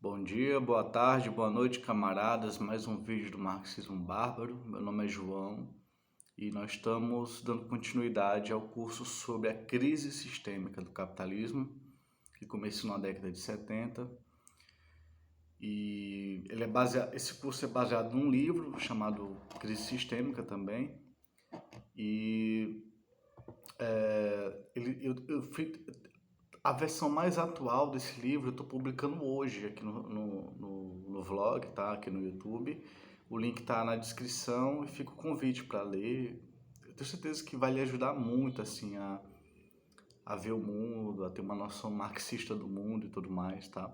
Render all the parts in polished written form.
Bom dia, boa tarde, boa noite, camaradas. Mais um vídeo do Marxismo Bárbaro. Meu nome é João e nós estamos dando continuidade ao curso sobre a crise sistêmica do capitalismo, que começou na década de 70. E esse curso é baseado num livro chamado Crise Sistêmica também. E a versão mais atual desse livro eu estou publicando hoje aqui no vlog, tá? Aqui no YouTube. O link está na descrição e fica o convite para ler. Eu tenho certeza que vai lhe ajudar muito assim a ver o mundo, a ter uma noção marxista do mundo e tudo mais, tá?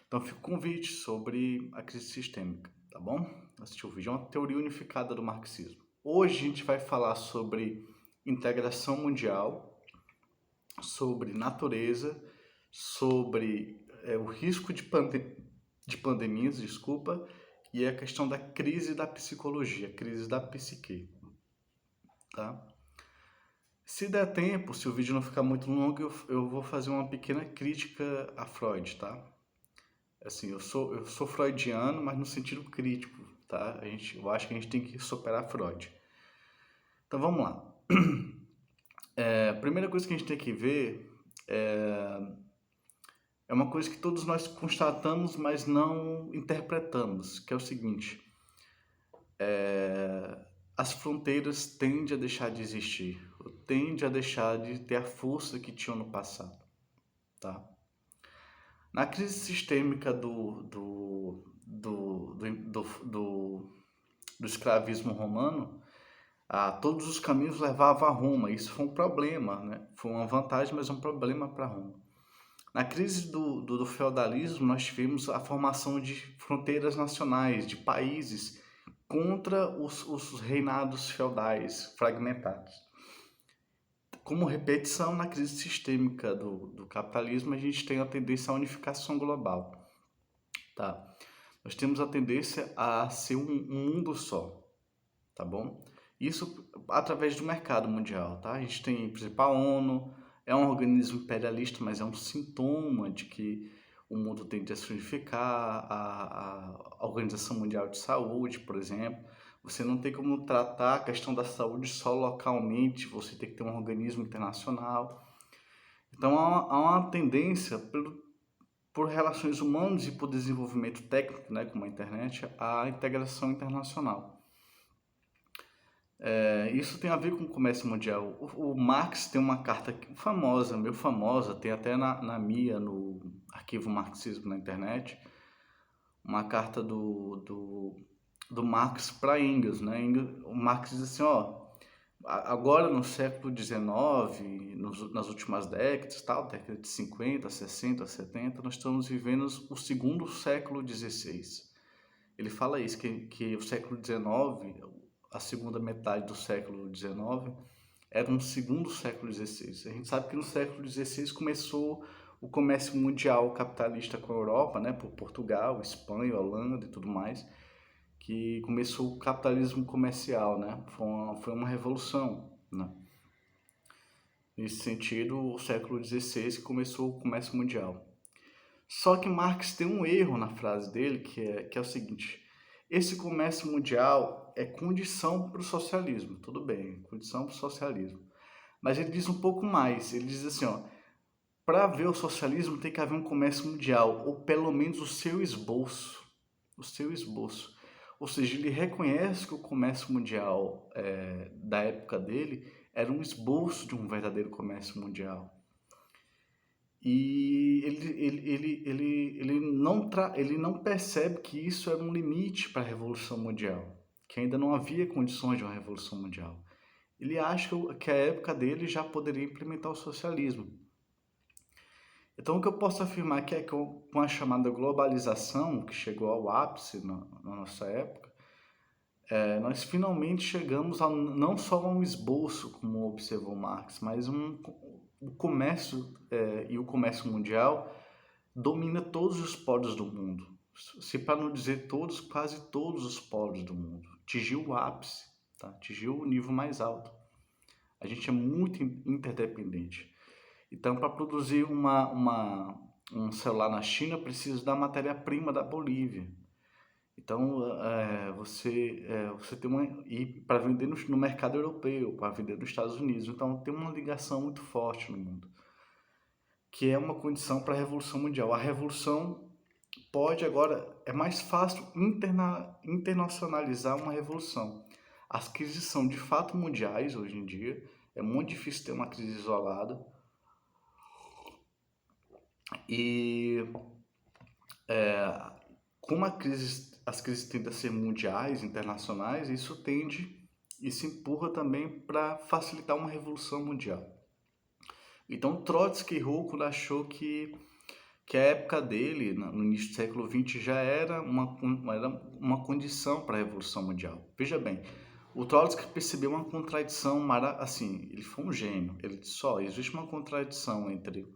Então fica o convite sobre a crise sistêmica, tá bom? Assistir o vídeo. É uma teoria unificada do marxismo. Hoje a gente vai falar sobre integração mundial, sobre natureza, sobre o risco de pandemias, desculpa, e a questão da crise da psicologia, crise da psique, tá? Se der tempo, se o vídeo não ficar muito longo, eu vou fazer uma pequena crítica a Freud, tá? Assim, eu sou freudiano, mas no sentido crítico, tá? Eu acho que a gente tem que superar Freud. Então vamos lá. A primeira coisa que a gente tem que ver é uma coisa que todos nós constatamos, mas não interpretamos, que é o seguinte: as fronteiras tendem a deixar de existir, tendem a deixar de ter a força que tinham no passado, tá? Na crise sistêmica do escravismo romano, todos os caminhos levavam a Roma. Isso foi um problema, né? Foi uma vantagem, mas um problema para Roma. Na crise do feudalismo, nós tivemos a formação de fronteiras nacionais, de países, contra os reinados feudais fragmentados. Como repetição, na crise sistêmica do capitalismo, a gente tem a tendência à unificação global. Tá? Nós temos a tendência a ser um mundo só, tá bom? Isso através do mercado mundial, tá? A gente tem, por exemplo, a ONU, é um organismo imperialista, mas é um sintoma de que o mundo tende a se unificar, a Organização Mundial de Saúde, por exemplo. Você não tem como tratar a questão da saúde só localmente, você tem que ter um organismo internacional. Então há uma tendência por relações humanas e por desenvolvimento técnico, né, como a internet, à integração internacional. Isso tem a ver com o comércio mundial. O Marx tem uma carta famosa, meio famosa, tem até na MIA, no arquivo Marxismo na internet, uma carta do Marx para Engels, né? O Marx diz assim, ó, agora no século XIX, nas últimas décadas, tal, década de 50, 60, 70, nós estamos vivendo o segundo século XVI. Ele fala isso, que o século XIX, a segunda metade do século XIX, era um segundo século XVI. A gente sabe que no século XVI começou o comércio mundial capitalista com a Europa, né, por Portugal, Espanha, Holanda e tudo mais, que começou o capitalismo comercial, né? Foi uma revolução, né? Nesse sentido, o século XVI começou o comércio mundial. Só que Marx tem um erro na frase dele, que é o seguinte: esse comércio mundial é condição para o socialismo, tudo bem, condição para o socialismo. Mas ele diz um pouco mais, ele diz assim, ó, para haver o socialismo tem que haver um comércio mundial, ou pelo menos o seu esboço, o seu esboço. Ou seja, ele reconhece que o comércio mundial da época dele era um esboço de um verdadeiro comércio mundial. E ele não percebe que isso era um limite para a Revolução Mundial, que ainda não havia condições de uma Revolução Mundial. Ele acha que a época dele já poderia implementar o socialismo. Então, o que eu posso afirmar aqui é que com a chamada globalização, que chegou ao ápice na nossa época, nós finalmente chegamos não só a um esboço, como observou Marx, mas o comércio e o comércio mundial domina todos os polos do mundo. Se para não dizer todos, quase todos os polos do mundo. Atingiu o ápice, tá? Atingiu o nível mais alto. A gente é muito interdependente. Então, para produzir um celular na China, eu preciso da matéria-prima da Bolívia. Então, você tem uma. E para vender no mercado europeu, para vender nos Estados Unidos. Então, tem uma ligação muito forte no mundo, que é uma condição para a Revolução Mundial. A Revolução pode agora. É mais fácil internacionalizar uma revolução. As crises são de fato mundiais hoje em dia. É muito difícil ter uma crise isolada. E como as crises tendem a ser mundiais, internacionais, isso empurra também para facilitar uma revolução mundial. Então Trotsky errou quando achou que a época dele, no início do século XX, já era uma condição para a revolução mundial. Veja bem, o Trotsky percebeu uma contradição, assim, ele foi um gênio, ele disse, só existe uma contradição entre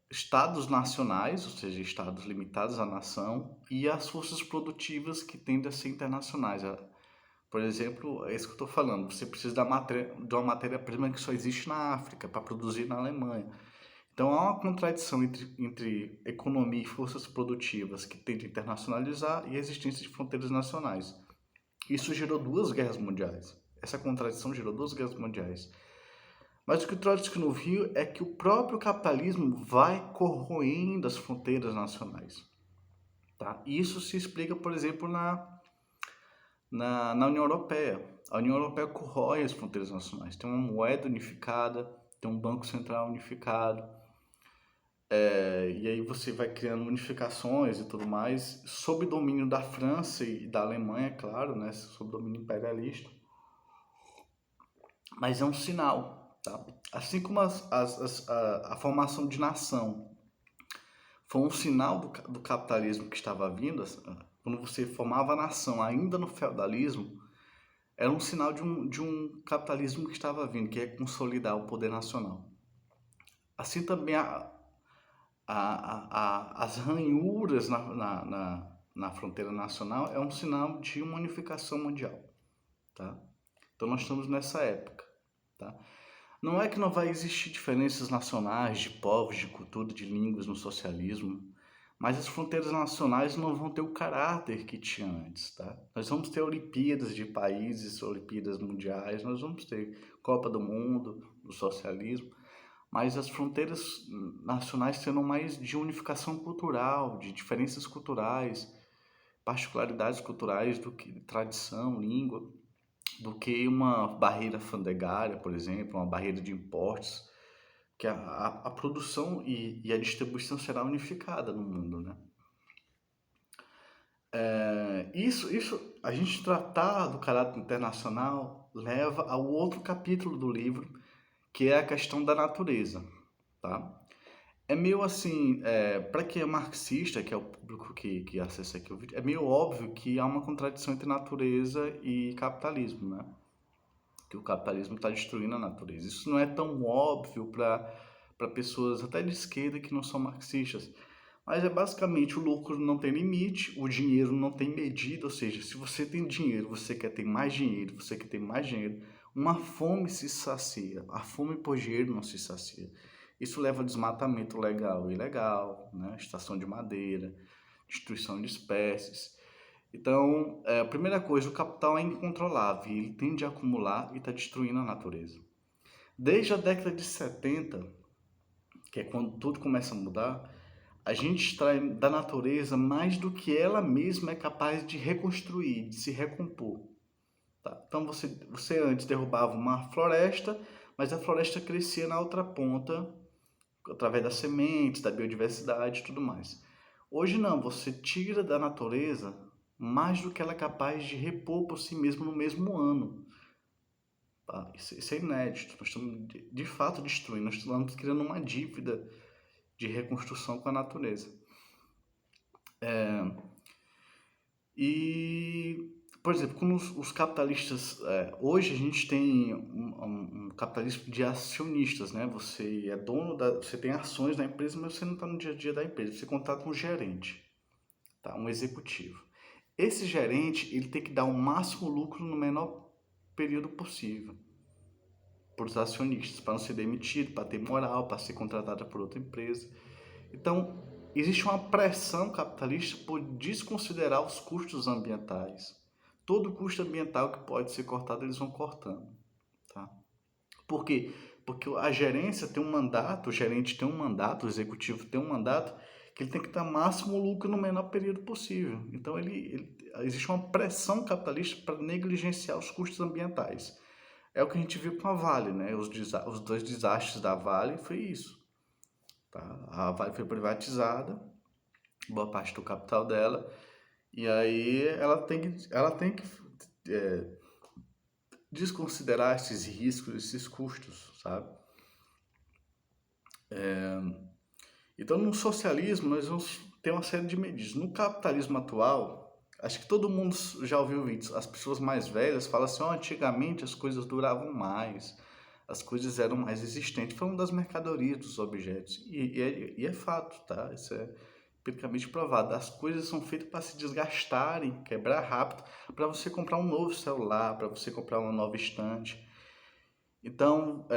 estados nacionais, ou seja, estados limitados à nação, e as forças produtivas que tendem a ser internacionais. Por exemplo, é isso que eu estou falando, você precisa de uma matéria-prima que só existe na África para produzir na Alemanha. Então há uma contradição entre economia e forças produtivas que tendem a internacionalizar e a existência de fronteiras nacionais. Isso gerou duas guerras mundiais. Essa contradição gerou duas guerras mundiais. Mas o que o Trotsky não viu é que o próprio capitalismo vai corroendo as fronteiras nacionais. Tá? E isso se explica, por exemplo, na União Europeia. A União Europeia corrói as fronteiras nacionais. Tem uma moeda unificada, tem um banco central unificado, e aí você vai criando unificações e tudo mais, sob domínio da França e da Alemanha, claro, né, sob domínio imperialista. Mas é um sinal, tá? Assim como a formação de nação foi um sinal do capitalismo que estava vindo, quando você formava a nação ainda no feudalismo, era um sinal de um capitalismo que estava vindo, que é consolidar o poder nacional. Assim também as ranhuras na fronteira nacional é um sinal de uma unificação mundial, tá? Então nós estamos nessa época, tá? Não é que não vai existir diferenças nacionais, de povos, de cultura, de línguas no socialismo, mas as fronteiras nacionais não vão ter o caráter que tinha antes, tá? Nós vamos ter Olimpíadas de países, Olimpíadas mundiais, nós vamos ter Copa do Mundo, do socialismo, mas as fronteiras nacionais serão mais de unificação cultural, de diferenças culturais, particularidades culturais do que tradição, língua, do que uma barreira alfandegária, por exemplo, uma barreira de impostos, que a produção e a distribuição será unificada no mundo, né? A gente tratar do caráter internacional leva ao outro capítulo do livro, que é a questão da natureza, tá? É meio assim, para quem é marxista, que é o público que acessa aqui o vídeo, é meio óbvio que há uma contradição entre natureza e capitalismo, né? Que o capitalismo está destruindo a natureza. Isso não é tão óbvio para pessoas até de esquerda que não são marxistas. Mas é basicamente o lucro não tem limite, o dinheiro não tem medida, ou seja, se você tem dinheiro, você quer ter mais dinheiro, você quer ter mais dinheiro, uma fome se sacia, a fome por dinheiro não se sacia. Isso leva a desmatamento legal e ilegal, né? Extração de madeira, destruição de espécies. Então, a primeira coisa, o capital é incontrolável, ele tende a acumular e está destruindo a natureza. Desde a década de 70, que é quando tudo começa a mudar, a gente extrai da natureza mais do que ela mesma é capaz de reconstruir, de se recompor. Tá? Então você antes derrubava uma floresta, mas a floresta crescia na outra ponta, através das sementes, da biodiversidade e tudo mais. Hoje não, você tira da natureza mais do que ela é capaz de repor por si mesma no mesmo ano. Tá? Isso é inédito. Nós estamos de fato destruindo, nós estamos criando uma dívida de reconstrução com a natureza. E, por exemplo, quando os capitalistas. Hoje a gente tem um capitalismo de acionistas, né? Você é dono você tem ações da empresa, mas você não está no dia a dia da empresa. Você contrata um gerente, tá? Um executivo. Esse gerente ele tem que dar o máximo lucro no menor período possível. por os acionistas, para não ser demitido, para ter moral, para ser contratada por outra empresa. Então, existe uma pressão capitalista por desconsiderar os custos ambientais. Todo custo ambiental que pode ser cortado, eles vão cortando. Tá? Por quê? Porque a gerência tem um mandato, o gerente tem um mandato, o executivo tem um mandato, que ele tem que dar máximo lucro no menor período possível. Então, existe uma pressão capitalista para negligenciar os custos ambientais. É o que a gente viu com a Vale, né? Os dois desastres da Vale foi isso. Tá? A Vale foi privatizada, boa parte do capital dela, e aí ela tem que desconsiderar esses riscos, esses custos, sabe? Então, no socialismo, nós vamos ter uma série de medidas. No capitalismo atual, acho que todo mundo já ouviu vídeos. As pessoas mais velhas falam assim: antigamente as coisas duravam mais, as coisas eram mais resistentes. Falando das mercadorias, dos objetos. E é fato, tá? Isso é empiricamente provado. As coisas são feitas para se desgastarem, quebrar rápido, para você comprar um novo celular, para você comprar uma nova estante. Então,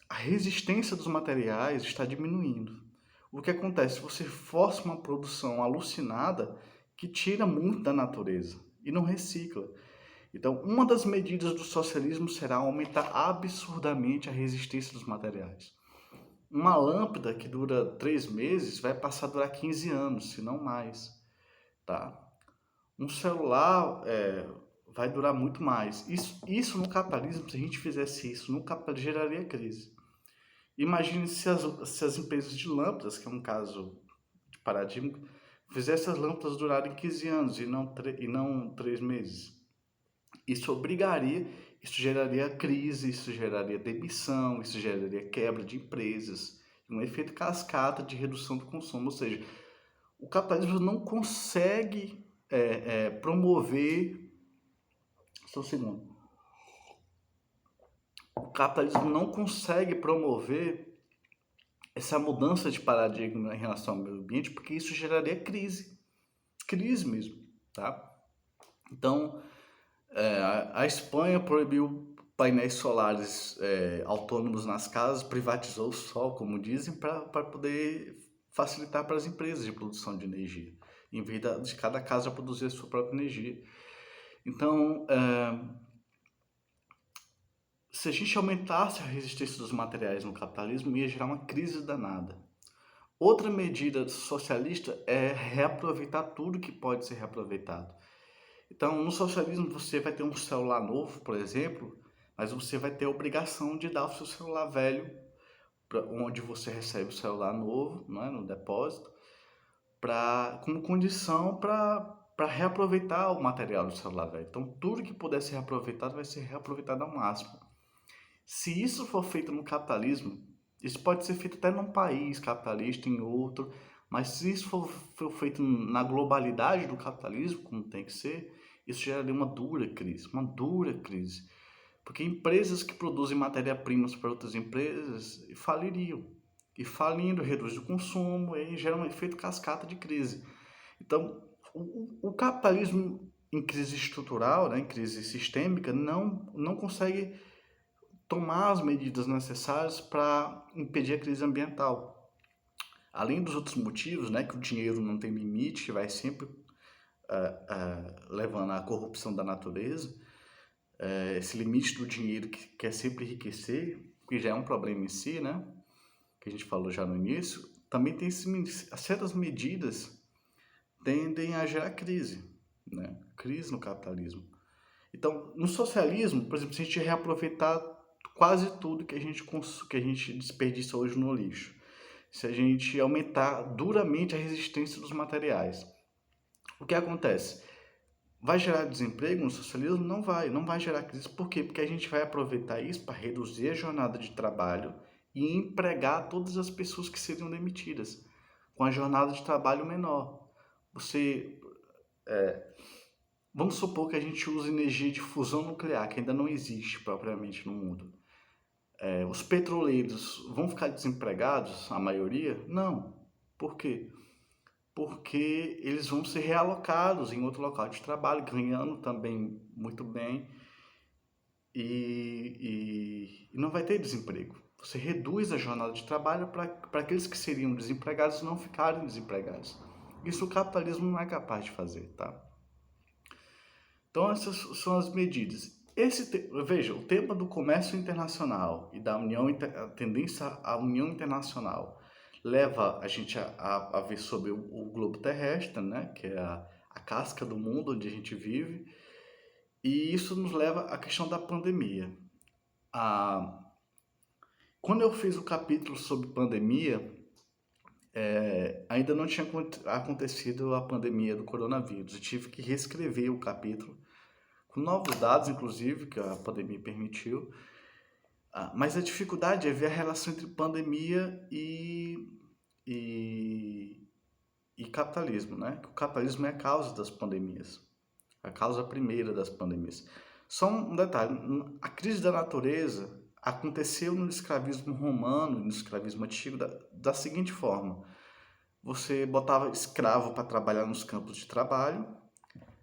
a resistência dos materiais está diminuindo. O que acontece? Você força uma produção alucinada que tira muito da natureza e não recicla. Então, uma das medidas do socialismo será aumentar absurdamente a resistência dos materiais. Uma lâmpada que dura 3 meses vai passar a durar 15 anos, se não mais. Tá? Um celular vai durar muito mais. Isso no capitalismo, se a gente fizesse isso no capitalismo, geraria crise. Imagine se as empresas de lâmpadas, que é um caso de paradigma, fizessem as lâmpadas durarem 15 anos e não 3 meses. Isso geraria crise, isso geraria demissão, isso geraria quebra de empresas, um efeito cascata de redução do consumo. Ou seja, o capitalismo não consegue promover. Só um segundo. O capitalismo não consegue promover essa mudança de paradigma em relação ao meio ambiente, porque isso geraria crise mesmo, tá? Então, a Espanha proibiu painéis solares autônomos nas casas, privatizou o sol, como dizem, para poder facilitar para as empresas de produção de energia, em vez de cada casa produzir a sua própria energia. Então, se a gente aumentasse a resistência dos materiais no capitalismo, ia gerar uma crise danada. Outra medida socialista é reaproveitar tudo que pode ser reaproveitado. Então, no socialismo, você vai ter um celular novo, por exemplo, mas você vai ter a obrigação de dar o seu celular velho, onde você recebe o celular novo, não é, no depósito, como condição para reaproveitar o material do celular velho. Então, tudo que puder ser reaproveitado vai ser reaproveitado ao máximo. Se isso for feito no capitalismo, isso pode ser feito até num país capitalista, em outro, mas se isso for feito na globalidade do capitalismo, como tem que ser, isso geraria uma dura crise. Porque empresas que produzem matéria-primas para outras empresas faliriam. E falindo, reduz o consumo e gera um efeito cascata de crise. Então, o capitalismo em crise estrutural, né, em crise sistêmica, não consegue tomar as medidas necessárias para impedir a crise ambiental. Além dos outros motivos, né, que o dinheiro não tem limite, que vai sempre levando à corrupção da natureza, esse limite do dinheiro que quer sempre enriquecer, que já é um problema em si, né, que a gente falou já no início, também tem certas medidas tendem a gerar crise, né, crise no capitalismo. Então, no socialismo, por exemplo, se a gente reaproveitar quase tudo que a gente desperdiça hoje no lixo, se a gente aumentar duramente a resistência dos materiais, o que acontece? Vai gerar desemprego no socialismo? Não vai gerar crise. Por quê? Porque a gente vai aproveitar isso para reduzir a jornada de trabalho e empregar todas as pessoas que seriam demitidas, com a jornada de trabalho menor. Vamos supor que a gente use energia de fusão nuclear, que ainda não existe propriamente no mundo. Os petroleiros vão ficar desempregados, a maioria? Não. Por quê? Porque eles vão ser realocados em outro local de trabalho, ganhando também muito bem. e não vai ter desemprego. Você reduz a jornada de trabalho para aqueles que seriam desempregados não ficarem desempregados. Isso o capitalismo não é capaz de fazer, tá? Então essas são as medidas. Veja, o tema do comércio internacional e da a tendência à união internacional leva a gente a ver sobre o globo terrestre, né, que é a casca do mundo onde a gente vive, e isso nos leva à questão da pandemia. A, Quando eu fiz o capítulo sobre pandemia, ainda não tinha acontecido a pandemia do coronavírus. Eu tive que reescrever o capítulo, com novos dados, inclusive, que a pandemia permitiu. Mas a dificuldade é ver a relação entre pandemia e, e capitalismo, né? O capitalismo é a causa das pandemias, a causa primeira das pandemias. Só um detalhe, a crise da natureza aconteceu no escravismo romano, no escravismo antigo, da seguinte forma: você botava escravo para trabalhar nos campos de trabalho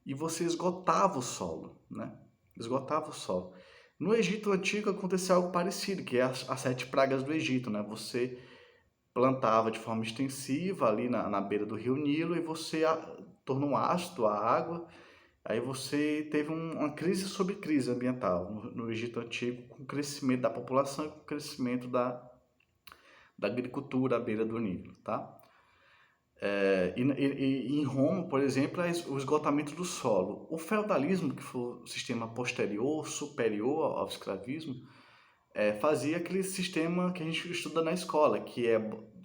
e você esgotava o solo, né? Esgotava o solo. No Egito Antigo aconteceu algo parecido, que é as 7 pragas do Egito, né? Você plantava de forma extensiva ali na beira do rio Nilo e você tornou ácido a água. Aí você teve uma crise sobre crise ambiental no Egito Antigo, com o crescimento da população e com o crescimento da agricultura à beira do Nilo, tá? E em Roma, por exemplo, é o esgotamento do solo. O feudalismo, que foi o sistema posterior, superior ao escravismo, fazia aquele sistema que a gente estuda na escola, que é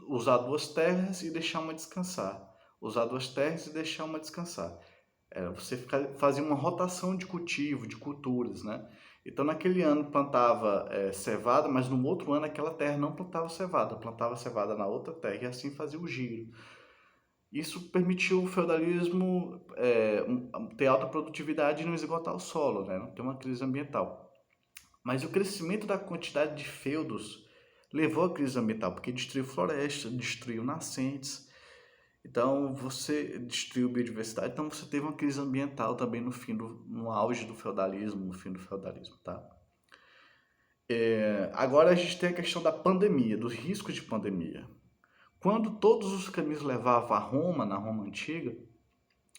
usar 2 terras e deixar uma descansar. Usar 2 terras e deixar uma descansar. Você fazia uma rotação de cultivo, de culturas, né? Então, naquele ano plantava cevada, mas no outro ano aquela terra não plantava cevada na outra terra e assim fazia o giro. Isso permitiu o feudalismo ter alta produtividade e não esgotar o solo, né? Não ter uma crise ambiental. Mas o crescimento da quantidade de feudos levou à crise ambiental, porque destruiu floresta, destruiu nascentes. Então, você destruiu biodiversidade, então você teve uma crise ambiental também no auge do feudalismo, no fim do feudalismo, tá? Agora a gente tem a questão da pandemia, dos riscos de pandemia. Quando todos os caminhos levavam a Roma, na Roma antiga,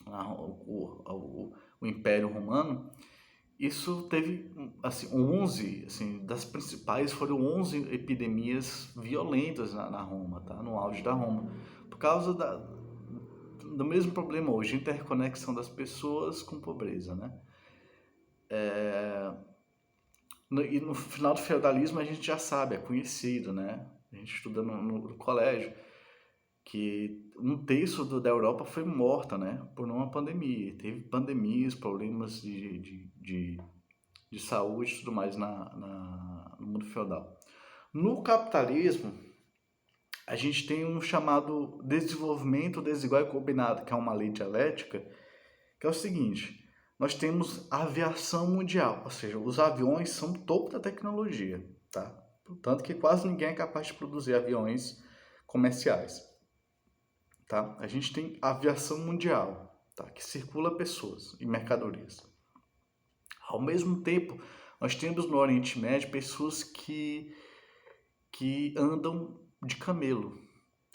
o Império Romano, isso teve, assim, 11, assim, das principais foram 11 epidemias violentas na Roma, tá? No auge da Roma, por causa do mesmo problema hoje, interconexão das pessoas com pobreza, né? E no final do feudalismo a gente já sabe, é conhecido, né? A gente estuda no colégio, que 1/3 da Europa foi morta, né? Por uma pandemia. Teve pandemias, problemas de saúde e tudo mais no mundo feudal. No capitalismo, a gente tem um chamado desenvolvimento desigual e combinado, que é uma lei dialética, que é o seguinte: nós temos a aviação mundial, ou seja, os aviões são o topo da tecnologia, tá? Tanto que quase ninguém é capaz de produzir aviões comerciais, tá? A gente tem a aviação mundial, tá? Que circula pessoas e mercadorias. Ao mesmo tempo, nós temos no Oriente Médio pessoas que andam de camelo.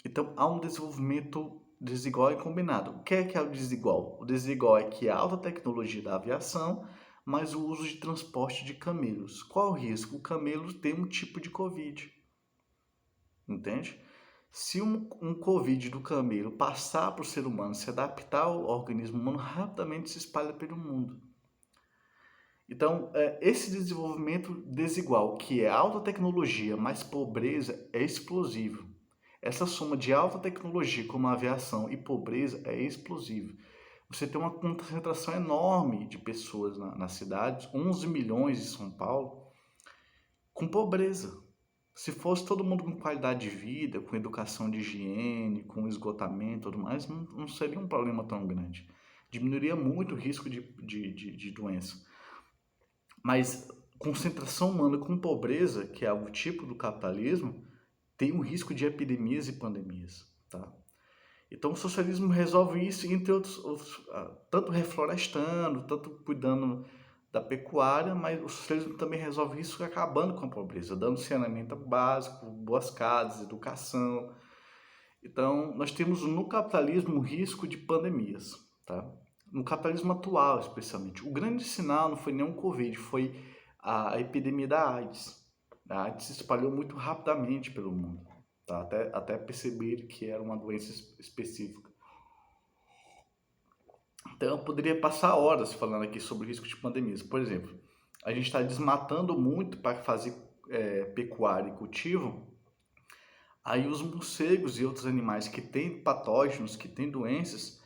Então, há um desenvolvimento desigual e combinado. O que é o desigual? O desigual é que a alta tecnologia da aviação, mas o uso de transporte de camelos. Qual o risco? O camelo tem um tipo de Covid. Entende? Se um Covid do camelo passar para o ser humano, se adaptar ao organismo humano, rapidamente se espalha pelo mundo. Então, esse desenvolvimento desigual, que é alta tecnologia mais pobreza, é explosivo. Essa soma de alta tecnologia, como a aviação, e pobreza é explosiva. Você tem uma concentração enorme de pessoas nas cidades, 11 milhões em São Paulo, com pobreza. Se fosse todo mundo com qualidade de vida, com educação de higiene, com esgotamento e tudo mais, não seria um problema tão grande. Diminuiria muito o risco de doença. Mas concentração humana com pobreza, que é o tipo do capitalismo, tem um risco de epidemias e pandemias, tá? Então o socialismo resolve isso, entre outros tanto reflorestando, tanto cuidando da pecuária, mas o socialismo também resolve isso acabando com a pobreza, dando saneamento básico, boas casas, educação. Então, nós temos no capitalismo o risco de pandemias, tá? No capitalismo atual, especialmente. O grande sinal não foi nem o Covid, foi a epidemia da AIDS. A AIDS se espalhou muito rapidamente pelo mundo, tá? Até perceber que era uma doença específica. Então, eu poderia passar horas falando aqui sobre o risco de pandemias. Por exemplo, a gente está desmatando muito para fazer pecuária e cultivo. Aí os morcegos e outros animais que têm patógenos, que têm doenças,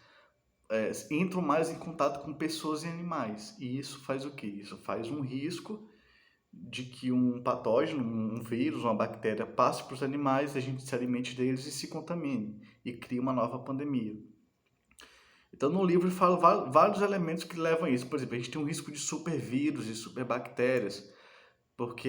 entram mais em contato com pessoas e animais. E isso faz o quê? Isso faz um risco de que um patógeno, um vírus, uma bactéria passe para os animais, a gente se alimente deles e se contamine e cria uma nova pandemia. Então, no livro eu falo vários elementos que levam a isso. Por exemplo, a gente tem um risco de supervírus e superbactérias, porque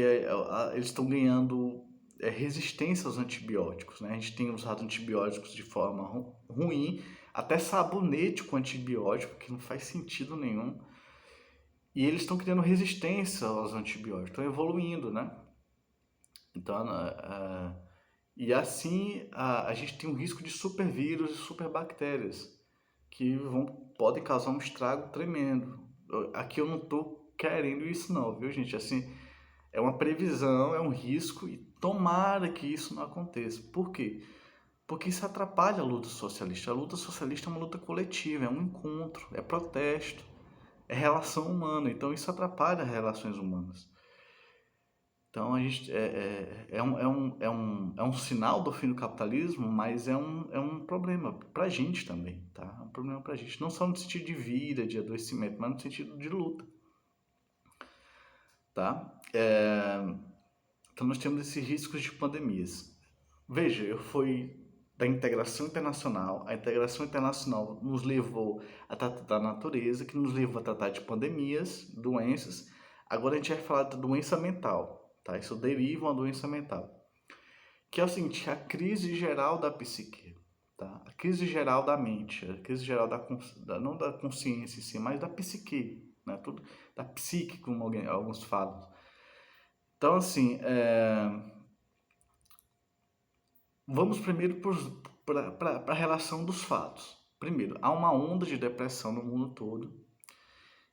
eles estão ganhando resistência aos antibióticos, né? A gente tem usado antibióticos de forma ruim, até sabonete com antibiótico, que não faz sentido nenhum. E eles estão criando resistência aos antibióticos, estão evoluindo, né? Então, e assim a gente tem um risco de supervírus e superbactérias que podem causar um estrago tremendo. Aqui eu não estou querendo isso não, viu, gente? Assim, é uma previsão, é um risco e tomara que isso não aconteça. Por quê? Porque isso atrapalha a luta socialista. A luta socialista é uma luta coletiva, é um encontro, é protesto, é relação humana. Então isso atrapalha as relações humanas. Então a gente é um sinal do fim do capitalismo, mas é um problema para a gente também, tá? É um problema para a gente, não só no sentido de vida, de adoecimento, mas no sentido de luta, tá? Então nós temos esses riscos de pandemias. Veja, eu fui da integração internacional. A integração internacional nos levou a tratar da natureza, que nos levou a tratar de pandemias, doenças. Agora a gente vai falar da doença mental, tá? Isso deriva uma doença mental, que é o seguinte: a crise geral da psique, tá? A crise geral da mente, a crise geral não da consciência em si, mas da psique, né? Tudo da psique, como alguns falam. Então, assim, vamos primeiro para a relação dos fatos. Primeiro, há uma onda de depressão no mundo todo,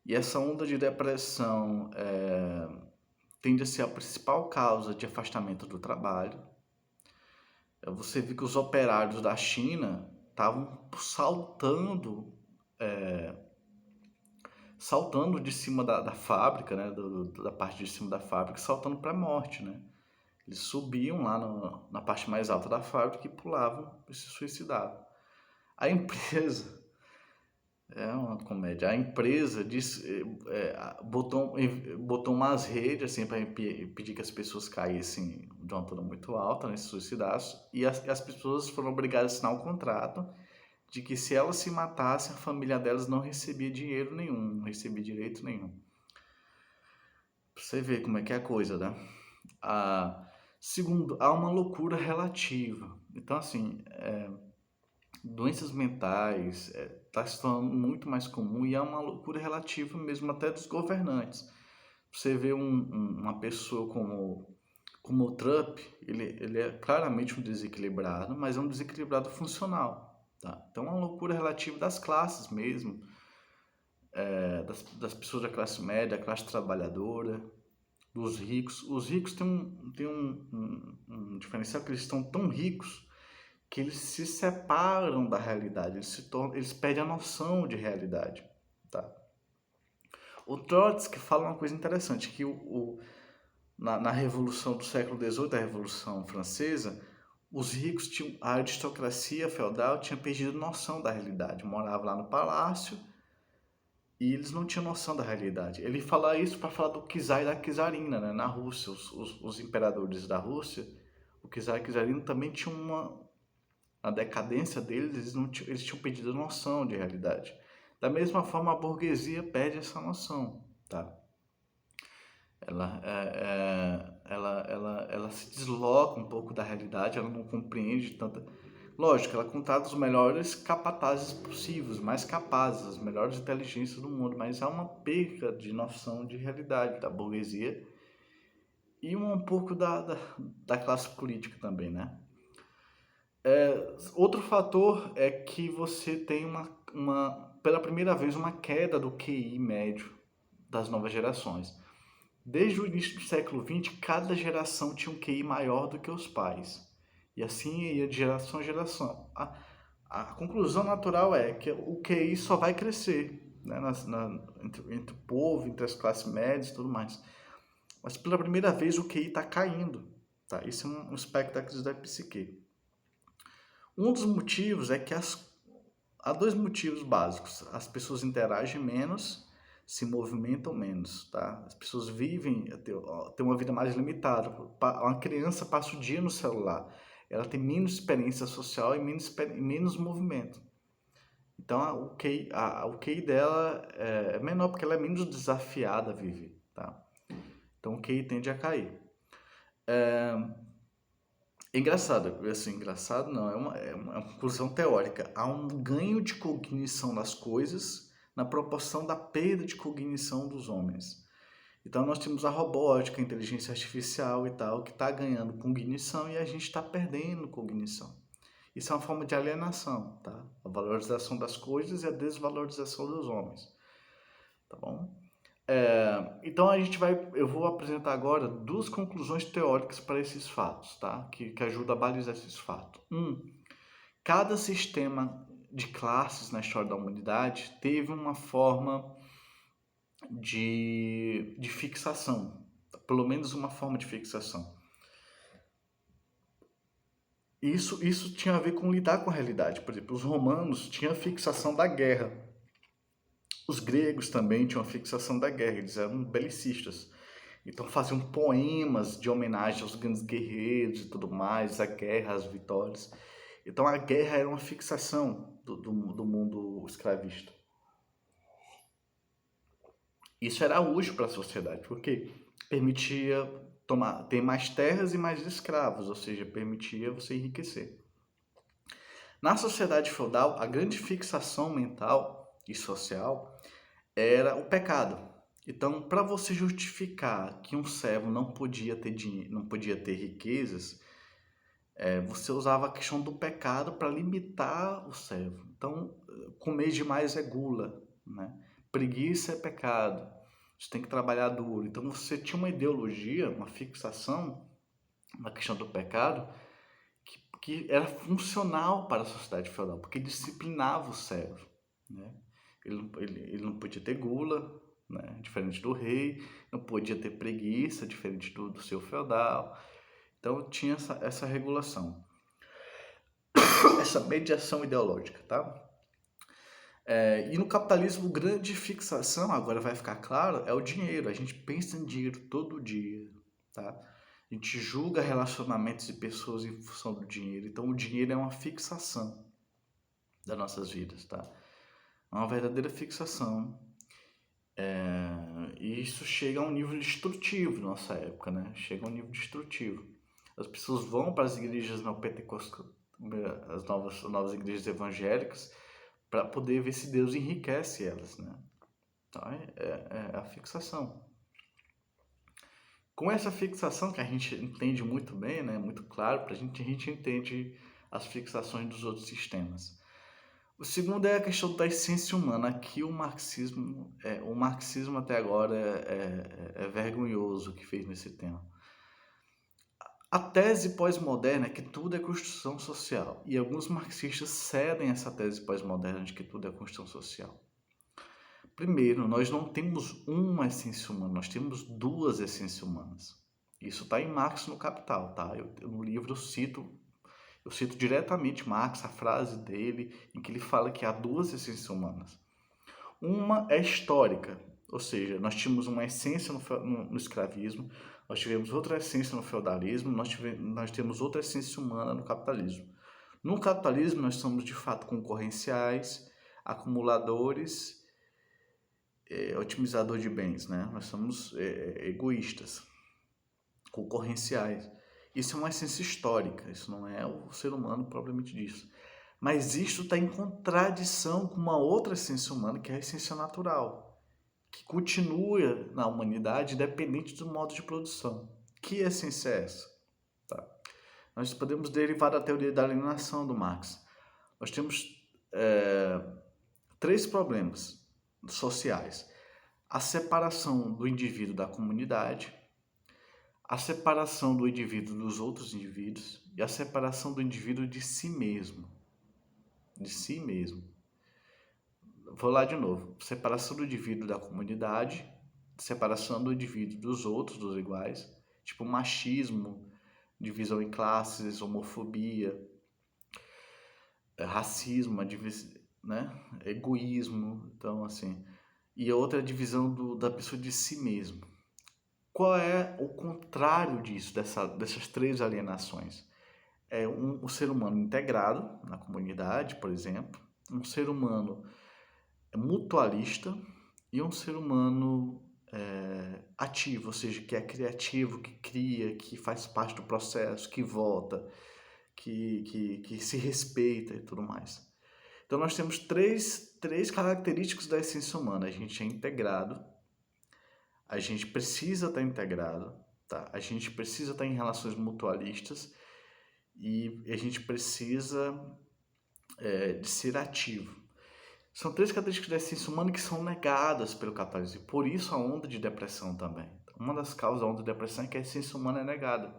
e essa onda de depressão tende a ser a principal causa de afastamento do trabalho. Você vê que os operários da China estavam saltando de cima da fábrica, né, da parte de cima da fábrica, saltando para a morte, né? Eles subiam lá na parte mais alta da fábrica e pulavam e se suicidavam. A empresa, é uma comédia, a empresa botou umas redes assim, para impedir que as pessoas caíssem de uma altura muito alta, né, se suicidassem, e as pessoas foram obrigadas a assinar um contrato de que se elas se matassem, a família delas não recebia dinheiro nenhum, não recebia direito nenhum. Pra você ver como é que é a coisa, né? Segundo, há uma loucura relativa. Então, assim, doenças mentais está se tornando muito mais comum e há uma loucura relativa mesmo até dos governantes. Você vê uma pessoa como o Trump, ele é claramente um desequilibrado, mas é um desequilibrado funcional. Tá? Então, é uma loucura relativa das classes mesmo, das pessoas da classe média, da classe trabalhadora, dos ricos. Os ricos têm um diferencial, que eles estão tão ricos que eles se separam da realidade, eles perdem a noção de realidade, tá? O Trotsky fala uma coisa interessante, que na Revolução do século XVIII, a Revolução Francesa, os ricos a aristocracia feudal tinha perdido noção da realidade, morava lá no palácio e eles não tinham noção da realidade. Ele fala isso para falar do czar e da czarina, né? Na Rússia, os imperadores da Rússia, o czar e a czarina também tinham a decadência deles, eles tinham perdido a noção de realidade. Da mesma forma, a burguesia perde essa noção, tá? Ela se desloca um pouco da realidade, ela não compreende Lógico, ela contrata os melhores capatazes possíveis, mais capazes, as melhores inteligências do mundo, mas há uma perca de noção de realidade da burguesia e um pouco da classe política também, né? Outro fator é que você tem pela primeira vez, uma queda do QI médio das novas gerações. Desde o início do século XX, cada geração tinha um QI maior do que os pais. E assim ia de geração em geração. A conclusão natural é que o QI só vai crescer, né, entre o povo, entre as classes médias e tudo mais. Mas pela primeira vez o QI está caindo. Tá? Isso é um aspecto da crise da psique. Um dos motivos é que há dois motivos básicos. As pessoas interagem menos, se movimentam menos, tá? As pessoas têm uma vida mais limitada. Uma criança passa o dia no celular. Ela tem menos experiência social e menos movimento. Então, o QI dela é menor porque ela é menos desafiada a viver, tá? Então, o QI tende a cair. Engraçado, assim, engraçado não, é uma conclusão teórica. Há um ganho de cognição das coisas na proporção da perda de cognição dos homens. Então nós temos a robótica, a inteligência artificial e tal, que está ganhando cognição e a gente está perdendo cognição. Isso é uma forma de alienação, tá? A valorização das coisas e a desvalorização dos homens, tá bom? Então eu vou apresentar agora duas conclusões teóricas para esses fatos, tá? Que ajudam a balizar esses fatos. Cada sistema de classes na história da humanidade teve uma forma de fixação, pelo menos uma forma de fixação. Isso tinha a ver com lidar com a realidade. Por exemplo, os romanos tinham a fixação da guerra. Os gregos também tinham a fixação da guerra, eles eram belicistas. Então faziam poemas de homenagem aos grandes guerreiros e tudo mais, a guerra, as vitórias. Então a guerra era uma fixação do mundo escravista. Isso era útil para a sociedade, porque permitia ter mais terras e mais escravos, ou seja, permitia você enriquecer. Na sociedade feudal, a grande fixação mental e social era o pecado. Então, para você justificar que um servo não podia ter dinheiro, não podia ter riquezas, você usava a questão do pecado para limitar o servo. Então, comer demais é gula, né? Preguiça é pecado. Você tem que trabalhar duro. Então, você tinha uma ideologia, uma fixação na questão do pecado que era funcional para a sociedade feudal, porque disciplinava o servo, né? Ele não podia ter gula, né? Diferente do rei, não podia ter preguiça, diferente do seu feudal. Então tinha essa regulação, essa mediação ideológica, tá? E no capitalismo, grande fixação, agora vai ficar claro, é o dinheiro. A gente pensa em dinheiro todo dia, tá? A gente julga relacionamentos de pessoas em função do dinheiro. Então o dinheiro é uma fixação das nossas vidas, tá? É uma verdadeira fixação. E isso chega a um nível destrutivo na nossa época, né? Chega a um nível destrutivo. As pessoas vão para as igrejas neopentecostais, as novas igrejas evangélicas, para poder ver se Deus enriquece elas, né? Então é a fixação. Com essa fixação que a gente entende muito bem, né? Muito claro para a gente entende as fixações dos outros sistemas. O segundo é a questão da essência humana. Aqui o marxismo até agora é vergonhoso o que fez nesse tema. A tese pós-moderna é que tudo é construção social, e alguns marxistas cedem essa tese pós-moderna de que tudo é construção social. Primeiro, nós não temos uma essência humana, nós temos duas essências humanas. Isso está em Marx no Capital, tá? No livro eu cito diretamente Marx, a frase dele, em que ele fala que há duas essências humanas. Uma é histórica, ou seja, nós tínhamos uma essência no escravismo, nós tivemos outra essência no feudalismo, nós temos outra essência humana no capitalismo. No capitalismo, nós somos de fato concorrenciais, acumuladores, otimizador de bens, né? Nós somos egoístas, concorrenciais. Isso é uma essência histórica, isso não é o ser humano propriamente disso. Mas isto está em contradição com uma outra essência humana, que é a essência natural, que continua na humanidade independente do modo de produção. Que essência é essa? Tá. Nós podemos derivar da teoria da alienação do Marx. Nós temos três problemas sociais: a separação do indivíduo da comunidade, a separação do indivíduo dos outros indivíduos e a separação do indivíduo de si mesmo. De si mesmo. Vou lá de novo. Separação do indivíduo da comunidade, separação do indivíduo dos outros, dos iguais, tipo machismo, divisão em classes, homofobia, racismo, né? Egoísmo, então assim. E a outra é a divisão da pessoa de si mesmo. Qual é o contrário disso, dessas três alienações? É um ser humano integrado na comunidade, por exemplo, um ser humano mutualista e um ser humano ativo, ou seja, que é criativo, que cria, que faz parte do processo, que vota, que se respeita e tudo mais. Então nós temos três características da essência humana. A gente é integrado, a gente precisa estar integrado, tá? A gente precisa estar em relações mutualistas e a gente precisa de ser ativo. São três características da essência humana que são negadas pelo capitalismo. Por isso a onda de depressão também. Uma das causas da onda de depressão é que a essência humana é negada.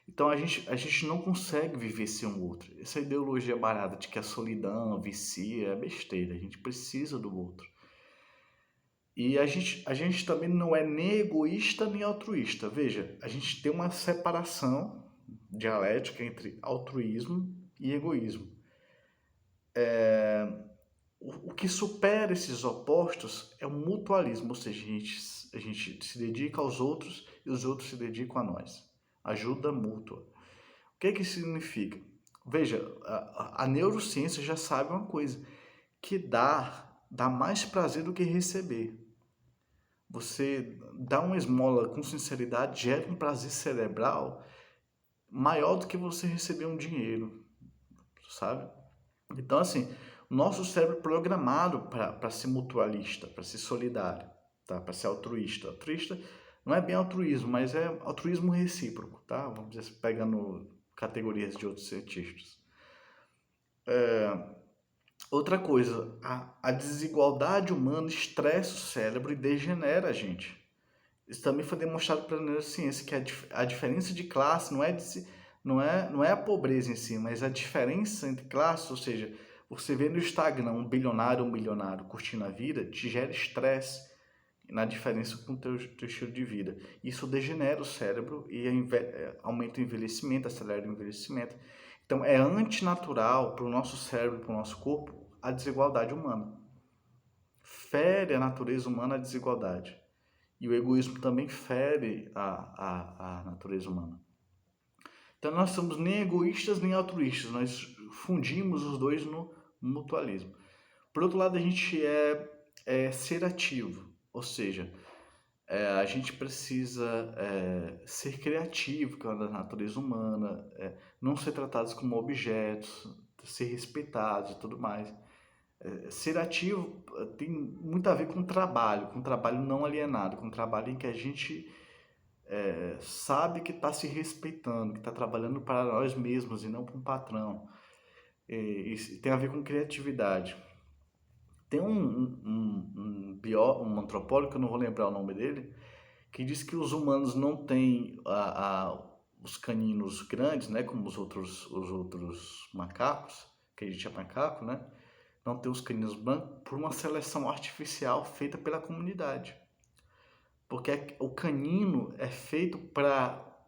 Então a gente não consegue viver sem um outro. Essa ideologia barata de que a solidão vicia é besteira. A gente precisa do outro. E a gente também não é nem egoísta nem altruísta. Veja, a gente tem uma separação dialética entre altruísmo e egoísmo. O que supera esses opostos é o mutualismo, ou seja, a gente se dedica aos outros e os outros se dedicam a nós. Ajuda mútua. O que isso significa? Veja, a neurociência já sabe uma coisa, que dá mais prazer do que receber. Você dá uma esmola com sinceridade gera um prazer cerebral maior do que você receber um dinheiro, sabe? Então, assim, o nosso cérebro é programado para ser mutualista, para ser solidário, tá? Para ser altruísta. Altruísta não é bem altruísmo, mas é altruísmo recíproco, tá? Vamos dizer, pegando categorias de outros cientistas. Outra coisa, a desigualdade humana estressa o cérebro e degenera a gente. Isso também foi demonstrado pela neurociência, que a diferença de classe não é a pobreza em si, mas a diferença entre classes, ou seja, você vê no Instagram um bilionário ou um milionário curtindo a vida, te gera estresse na diferença com o teu estilo de vida. Isso degenera o cérebro e aumenta o envelhecimento, acelera o envelhecimento. Então é antinatural para o nosso cérebro, para o nosso corpo, a desigualdade humana. Fere a natureza humana a desigualdade. E o egoísmo também fere a natureza humana. Então nós somos nem egoístas nem altruístas, nós fundimos os dois no mutualismo. Por outro lado, a gente é ser ativo, ou seja, a gente precisa ser criativo, que é uma da natureza humana, não ser tratados como objetos, ser respeitados e tudo mais. Ser ativo tem muito a ver com trabalho não alienado, com trabalho em que a gente sabe que está se respeitando, que está trabalhando para nós mesmos e não para um patrão. Isso tem a ver com criatividade. Tem um antropólogo, que eu não vou lembrar o nome dele, que diz que os humanos não têm os caninos grandes, né, como os outros macacos, que a gente é macaco, né? Não tem os caninos brancos por uma seleção artificial feita pela comunidade. Porque o canino é feito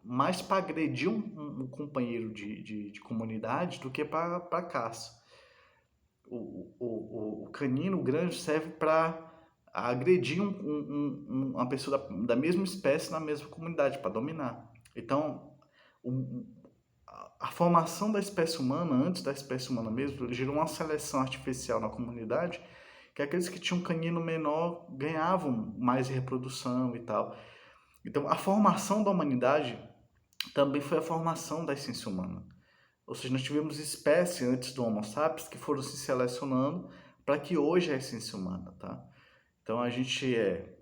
mais para agredir um companheiro de comunidade do que para caça. O canino grande serve para agredir uma pessoa da mesma espécie na mesma comunidade, para dominar. Então, a formação da espécie humana, antes da espécie humana mesmo, gerou uma seleção artificial na comunidade, que aqueles que tinham um canino menor ganhavam mais reprodução e tal. Então, a formação da humanidade também foi a formação da essência humana. Ou seja, nós tivemos espécies antes do Homo sapiens que foram se selecionando para que hoje é a essência humana, tá? Então a gente é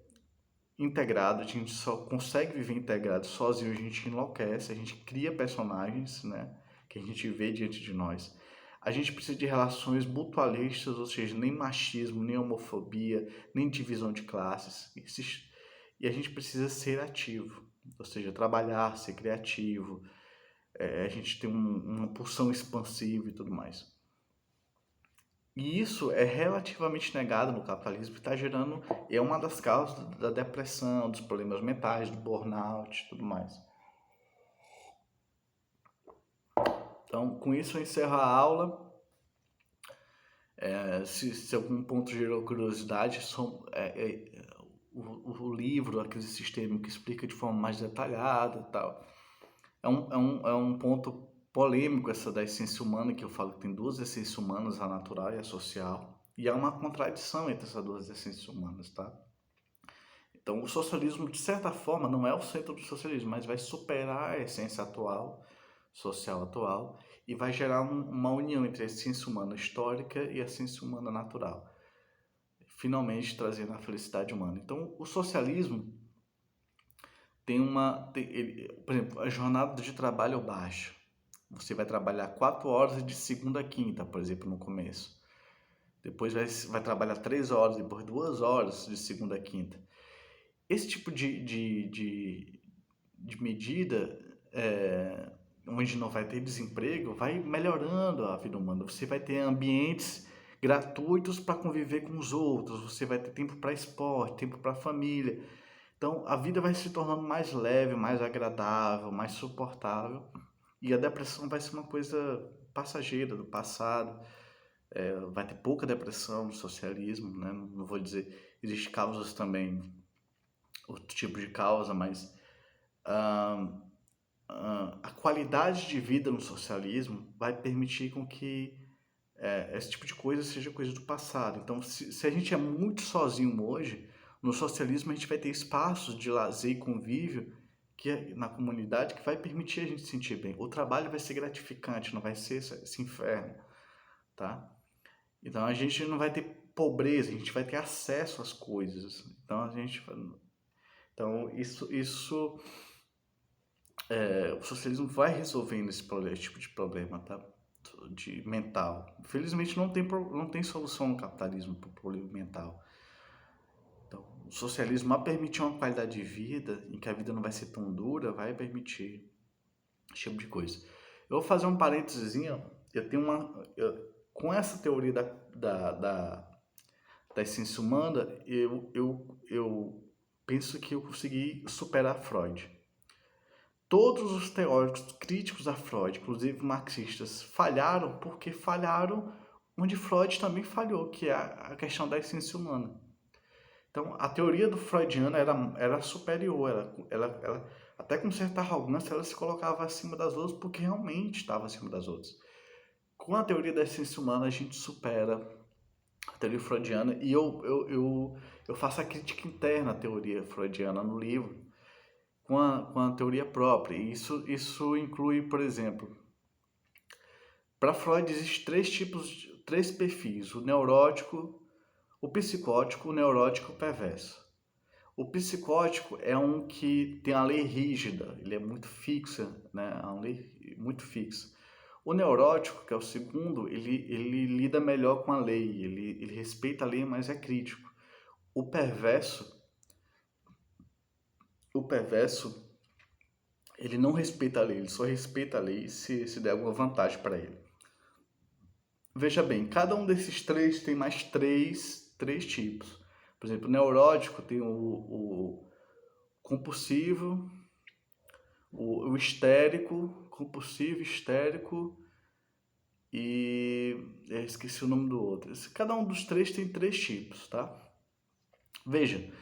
integrado, a gente só consegue viver integrado sozinho, a gente enlouquece, a gente cria personagens, né, que a gente vê diante de nós. A gente precisa de relações mutualistas, ou seja, nem machismo, nem homofobia, nem divisão de classes. E a gente precisa ser ativo, ou seja, trabalhar, ser criativo, a gente tem uma pulsão expansiva e tudo mais. E isso é relativamente negado no capitalismo e está gerando, é uma das causas da depressão, dos problemas mentais, do burnout e tudo mais. Então, com isso eu encerro a aula. Se algum ponto gerou curiosidade, o livro, aquele sistema que explica de forma mais detalhada e tal. É um ponto polêmico essa da essência humana, que eu falo que tem duas essências humanas, a natural e a social, e há uma contradição entre essas duas essências humanas, tá? Então, o socialismo, de certa forma, não é o centro do socialismo, mas vai superar a essência atual, social atual, e vai gerar uma união entre a essência humana histórica e a essência humana natural, finalmente trazendo a felicidade humana. Então, o socialismo por exemplo, a jornada de trabalho é baixa. Você vai trabalhar 4 horas de segunda a quinta, por exemplo, no começo. Depois vai trabalhar 3 horas, depois 2 horas de segunda a quinta. Esse tipo de medida, onde não vai ter desemprego, vai melhorando a vida humana. Você vai ter ambientes gratuitos para conviver com os outros, você vai ter tempo para esporte, tempo para família. Então, a vida vai se tornando mais leve, mais agradável, mais suportável. E a depressão vai ser uma coisa passageira, do passado. Vai ter pouca depressão no socialismo, né? Não vou dizer, existem causas também, outro tipo de causa, mas a qualidade de vida no socialismo vai permitir com que esse tipo de coisa seja coisa do passado. Então, se a gente é muito sozinho hoje, no socialismo a gente vai ter espaços de lazer e convívio na comunidade que vai permitir a gente se sentir bem. O trabalho vai ser gratificante, não vai ser esse inferno, tá? Então a gente não vai ter pobreza, a gente vai ter acesso às coisas. Então o socialismo vai resolvendo esse tipo de problema, tá? De mental. Infelizmente não tem solução no capitalismo para o problema mental. Então, o socialismo, a permitir uma qualidade de vida, em que a vida não vai ser tão dura, vai permitir esse tipo de coisa. Eu vou fazer um parênteses, eu tenho com essa teoria da essência humana, eu penso que eu consegui superar Freud. Todos os teóricos críticos a Freud, inclusive marxistas, falharam porque falharam onde Freud também falhou, que é a questão da essência humana. Então, a teoria do freudiano era superior, até com certa arrogância, ela se colocava acima das outras porque realmente estava acima das outras. Com a teoria da essência humana, a gente supera a teoria freudiana e eu faço a crítica interna à teoria freudiana no livro, com a teoria própria. E isso inclui, por exemplo, para Freud existem três perfis: o neurótico, o psicótico, o neurótico e o perverso. O psicótico é um que tem a lei rígida, ele é muito fixa, né? É uma lei muito fixa. O neurótico, que é o segundo, ele lida melhor com a lei, ele respeita a lei, mas é crítico. O perverso, o perverso, ele não respeita a lei, ele só respeita a lei se der alguma vantagem para ele. Veja bem, cada um desses três tem mais três tipos. Por exemplo, o neurótico tem o compulsivo, o histérico, compulsivo, histérico e esqueci o nome do outro. Cada um dos três tem três tipos, tá? Veja,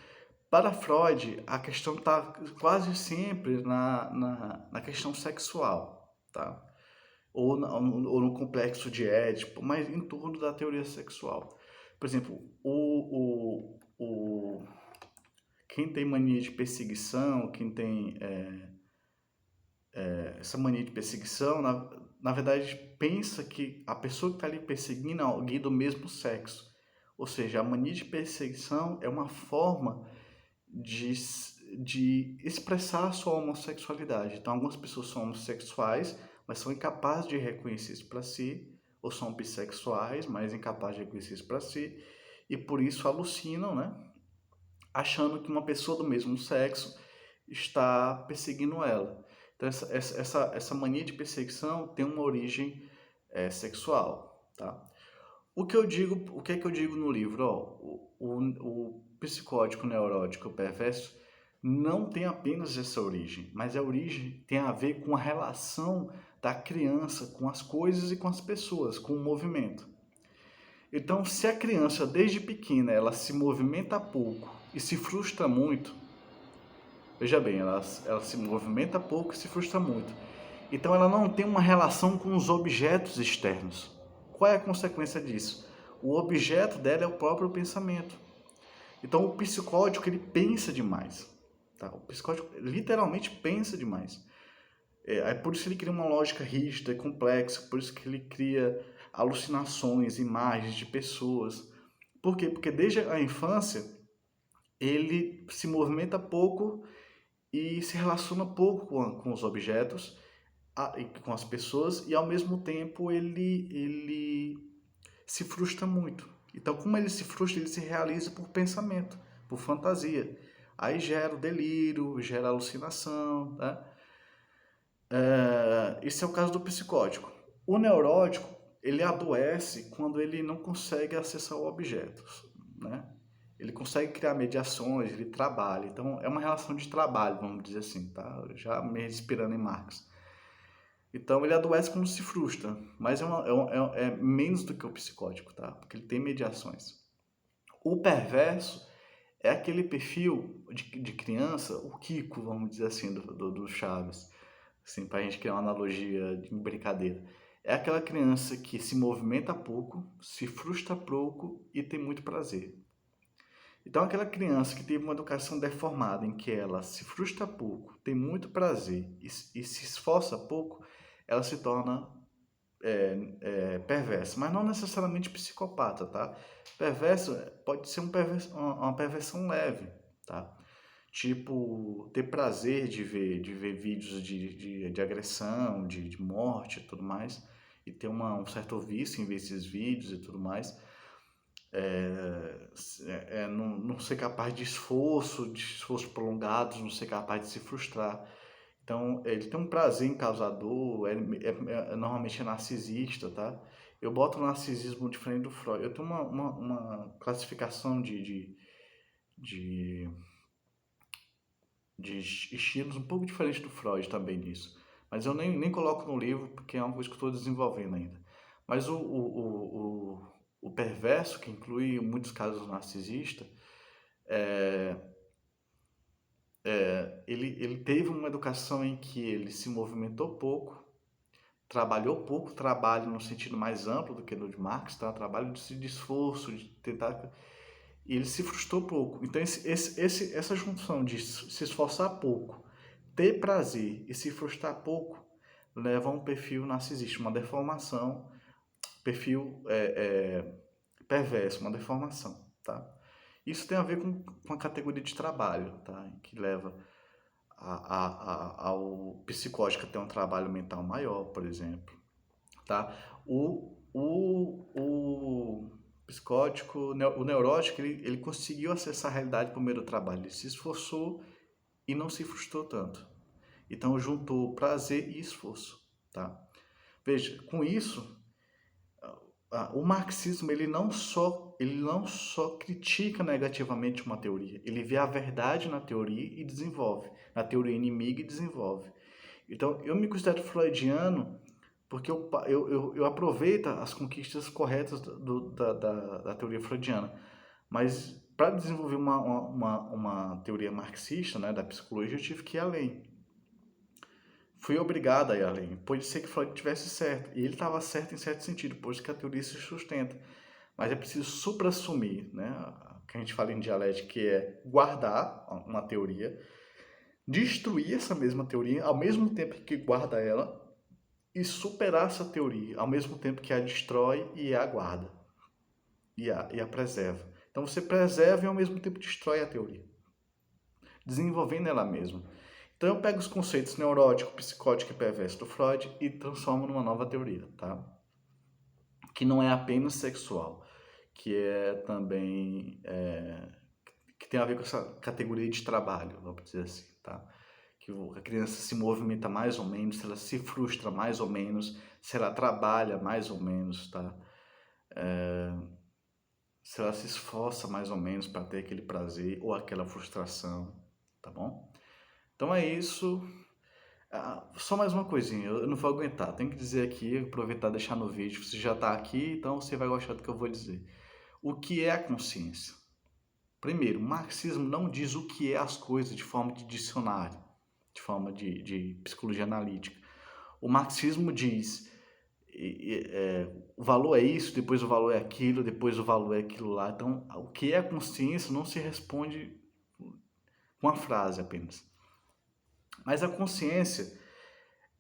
para Freud, a questão está quase sempre na questão sexual, tá? Ou no complexo de Édipo, mas em torno da teoria sexual. Por exemplo, quem tem mania de perseguição, quem tem essa mania de perseguição, na verdade, pensa que a pessoa que está ali perseguindo é alguém do mesmo sexo. Ou seja, a mania de perseguição é uma forma de, de expressar a sua homossexualidade. Então, algumas pessoas são homossexuais, mas são incapazes de reconhecer isso para si, ou são bissexuais, mas incapazes de reconhecer isso para si, e por isso alucinam, né? Achando que uma pessoa do mesmo sexo está perseguindo ela. Então, essa mania de perseguição tem uma origem sexual, tá? O que é que eu digo no livro? Ó, o psicótico, neurótico, perverso não tem apenas essa origem, mas a origem tem a ver com a relação da criança com as coisas e com as pessoas, com o movimento. Então, se a criança desde pequena ela se movimenta pouco e se frustra muito, veja bem, ela se movimenta pouco e se frustra muito. Então ela não tem uma relação com os objetos externos. Qual é a consequência disso? O objeto dela é o próprio pensamento. Então o psicótico ele pensa demais. Tá? O psicótico literalmente pensa demais. É por isso que ele cria uma lógica rígida e complexa, por isso que ele cria alucinações, imagens de pessoas. Por quê? Porque desde a infância ele se movimenta pouco e se relaciona pouco com os objetos, com as pessoas, e ao mesmo tempo ele se frustra muito. Então, como ele se frustra, ele se realiza por pensamento, por fantasia. Aí gera o delírio, gera alucinação, tá? Esse é o caso do psicótico. O neurótico, ele adoece quando ele não consegue acessar o objeto, né? Ele consegue criar mediações, ele trabalha. Então, é uma relação de trabalho, vamos dizer assim, tá? Já me inspirando em Marx. Então, ele adoece quando se frustra, mas é menos do que o psicótico, tá? Porque ele tem mediações. O perverso é aquele perfil de criança, o Kiko, vamos dizer assim, do Chaves, assim, para a gente criar uma analogia de brincadeira. É aquela criança que se movimenta pouco, se frustra pouco e tem muito prazer. Então, aquela criança que teve uma educação deformada, em que ela se frustra pouco, tem muito prazer e se esforça pouco, ela se torna perversa, mas não necessariamente psicopata, tá? Perverso pode ser uma perversão leve, tá? Tipo, ter prazer de ver vídeos de agressão, de morte e tudo mais, e ter um certo vício em ver esses vídeos e tudo mais. Não ser capaz de esforço prolongado, não ser capaz de se frustrar. Então, ele tem um prazer em causar dor, normalmente é narcisista, tá? Eu boto o narcisismo diferente do Freud. Eu tenho uma classificação de, de estilos um pouco diferente do Freud também nisso. Mas eu nem coloco no livro porque é uma coisa que eu estou desenvolvendo ainda. Mas o perverso, que inclui em muitos casos narcisista, ele teve uma educação em que ele se movimentou pouco, trabalhou pouco, trabalho no sentido mais amplo do que no de Marx, tá? Trabalho de esforço, de tentar. E ele se frustrou pouco. Então, essa junção de se esforçar pouco, ter prazer e se frustrar pouco, leva a um perfil narcisista, uma deformação, perfil perverso, uma deformação, tá? Isso tem a ver com a categoria de trabalho, tá? Que leva ao psicótico a ter um trabalho mental maior, por exemplo, tá? O psicótico, o neurótico, ele conseguiu acessar a realidade por meio do trabalho. Ele se esforçou e não se frustrou tanto. Então, juntou prazer e esforço, tá? Veja, com isso, o marxismo ele não só critica negativamente uma teoria, ele vê a verdade na teoria e desenvolve, na teoria inimiga e desenvolve. Então, eu me considero freudiano porque eu aproveito as conquistas corretas da teoria freudiana. Mas para desenvolver uma teoria marxista, né, da psicologia, eu tive que ir além. Fui obrigado a ir além. Pode ser que Freud tivesse certo. E ele estava certo em certo sentido, pois que a teoria se sustenta. Mas é preciso supra-assumir, né? Que a gente fala em dialética, que é guardar uma teoria, destruir essa mesma teoria ao mesmo tempo que guarda ela e superar essa teoria ao mesmo tempo que a destrói e a guarda e a preserva. Então você preserva e ao mesmo tempo destrói a teoria, desenvolvendo ela mesma. Então eu pego os conceitos neurótico, psicótico e perverso do Freud e transformo numa nova teoria, tá? Que não é apenas sexual, que é também que tem a ver com essa categoria de trabalho, vamos dizer assim, tá? Que a criança se movimenta mais ou menos, se ela se frustra mais ou menos, se ela trabalha mais ou menos, tá? Se ela se esforça mais ou menos para ter aquele prazer ou aquela frustração, tá bom? Então é isso. Só mais uma coisinha, eu não vou aguentar, tenho que dizer aqui, aproveitar e deixar no vídeo. Você já está aqui, então você vai gostar do que eu vou dizer. O que é a consciência? Primeiro, o marxismo não diz o que é as coisas de forma de dicionário, de forma de psicologia analítica. O marxismo diz o valor é isso, depois o valor é aquilo, depois o valor é aquilo lá. Então, o que é a consciência não se responde com uma frase apenas. Mas a consciência,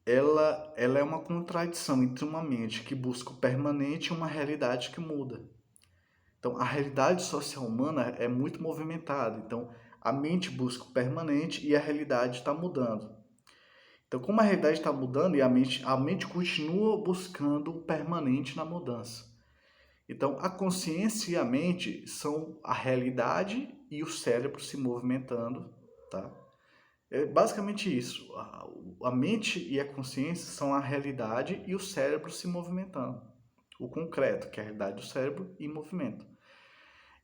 ela é uma contradição entre uma mente que busca o permanente e uma realidade que muda. Então, a realidade social humana é muito movimentada. Então, a mente busca o permanente e a realidade está mudando. Então, como a realidade está mudando e a mente continua buscando o permanente na mudança. Então, a consciência e a mente são a realidade e o cérebro se movimentando, tá? É basicamente isso. A mente e a consciência são a realidade e o cérebro se movimentando. O concreto, que é a realidade do cérebro em movimento.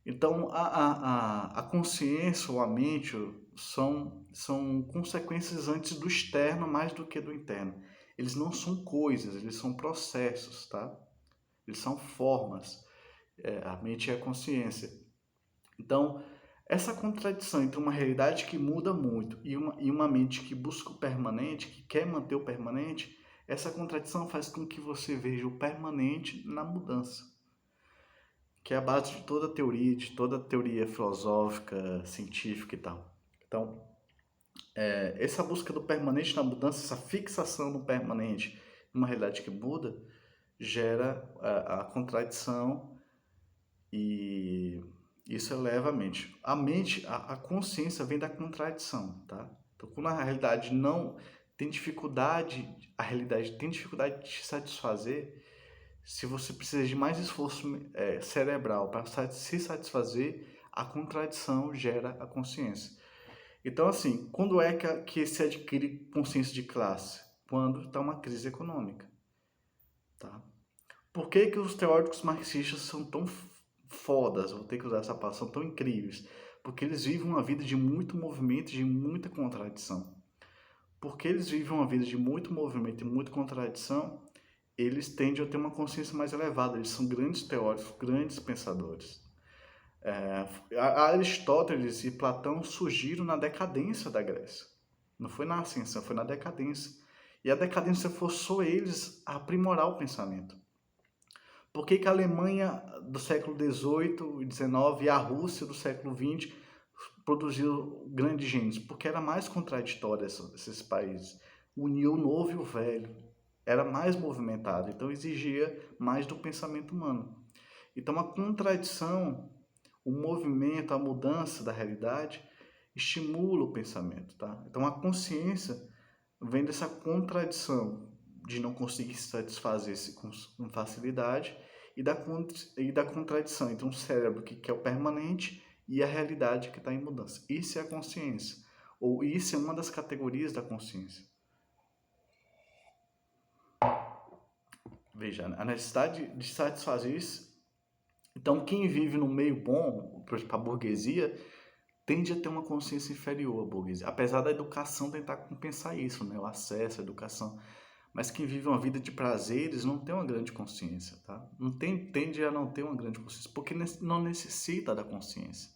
Então, a consciência ou a mente são consequências antes do externo mais do que do interno. Eles não são coisas, eles são processos, tá? Eles são formas. A mente e a consciência. Então, essa contradição entre uma realidade que muda muito e uma mente que busca o permanente, que quer manter o permanente, essa contradição faz com que você veja o permanente na mudança, que é a base de toda teoria filosófica, científica e tal. Então, essa busca do permanente na mudança, essa fixação no permanente, numa realidade que muda, gera a contradição e isso eleva a mente. A consciência vem da contradição, tá? Então, quando a realidade não tem dificuldade, a realidade tem dificuldade de te satisfazer, se você precisa de mais esforço cerebral para se satisfazer, a contradição gera a consciência. Então, assim, quando é que se adquire consciência de classe? Quando está uma crise econômica, tá? Por que que os teóricos marxistas são tão fodas, vou ter que usar essa palavra, são tão incríveis? Porque eles vivem uma vida de muito movimento e de muita contradição. Porque eles vivem uma vida de muito movimento e muita contradição, eles tendem a ter uma consciência mais elevada. Eles são grandes teóricos, grandes pensadores. Aristóteles e Platão surgiram na decadência da Grécia. Não foi na ascensão, foi na decadência. E a decadência forçou eles a aprimorar o pensamento. Por que que a Alemanha do século XVIII e XIX e a Rússia do século XX produziu grandes gênios? Porque era mais contraditório esses países. Unia o novo e o velho. Era mais movimentado, então exigia mais do pensamento humano. Então a contradição, o movimento, a mudança da realidade estimula o pensamento, tá? Então a consciência vem dessa contradição de não conseguir se satisfazer-se com facilidade e da contradição entre um cérebro que quer o permanente e a realidade que está em mudança. Isso é a consciência, ou isso é uma das categorias da consciência. Veja, a necessidade de satisfazer isso. Então, quem vive no meio bom, por exemplo, a burguesia, tende a ter uma consciência inferior à burguesia, apesar da educação tentar compensar isso, né? O acesso à educação. Mas quem vive uma vida de prazeres não tem uma grande consciência, tá? Tende a não ter uma grande consciência, porque não necessita da consciência.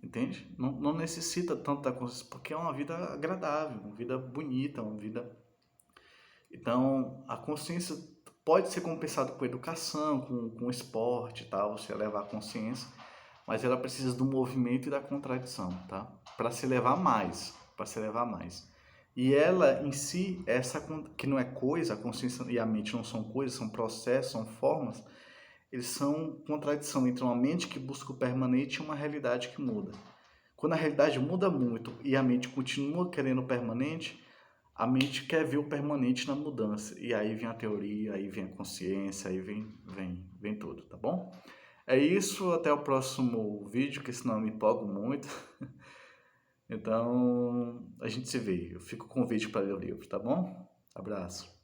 Entende? Não necessita tanto da consciência, porque é uma vida agradável, uma vida bonita, uma vida... Então, a consciência pode ser compensada com educação, com esporte e tal, você elevar a consciência, mas ela precisa do movimento e da contradição, tá? Para se elevar mais. para se elevar mais. E ela em si, que não é coisa, a consciência e a mente não são coisas, são processos, são formas, eles são contradição entre uma mente que busca o permanente e uma realidade que muda. Quando a realidade muda muito e a mente continua querendo o permanente, a mente quer ver o permanente na mudança. E aí vem a teoria, aí vem a consciência, aí vem tudo, tá bom? É isso, até o próximo vídeo, que senão eu me empolgo muito. Então, a gente se vê. Eu fico com o convite para ler o livro, tá bom? Abraço.